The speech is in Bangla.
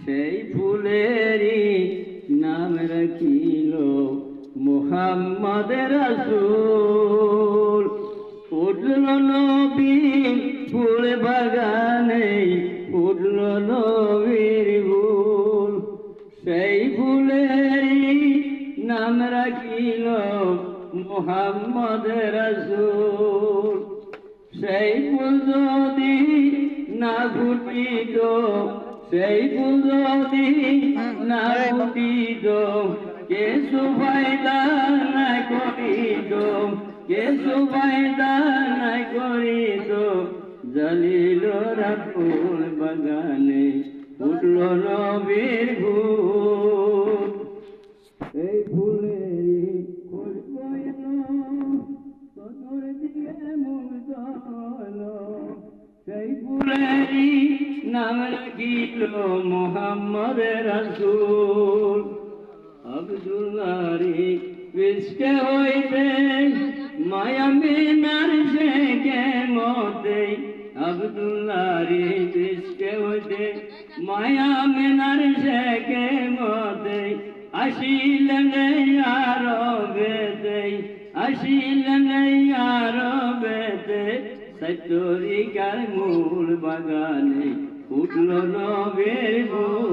সেই ফুলেরই নাম রাখিল মুহাম্মদ রাসূল। উঠল নবী ফুল বাগানে, উঠল নবীর ফুল, সেই ফুলেরই নাম রাখিল মুহাম্মদ রাসূল। সেই ফুল যদি না ফুটিত, সেই ফুল যদি না ফুটিত, কে সুবাইদা না করিত, কে সুবাইদা না করিত, জালিল রাসূল বাগানে উঠল নবীর ফুল। এই ফুলেরই ফুল বইল, তোর দিকে মুগ্ধ হলো, সেই ফুলেরই নাম রাখিল মুহাম্মদ রাসূল। আব্দুল্লাহর পৃষ্ঠে হইতে মায়া মিনার শেখে মতে, আব্দুল্লাহর পৃষ্ঠে হইতে মায়া মিনার শেখে মতে, আসিলেন আরবেতে, আসিলেন আরবেতে, সত্যরিকার মূল বাগানে উঠল নবীর ফুল।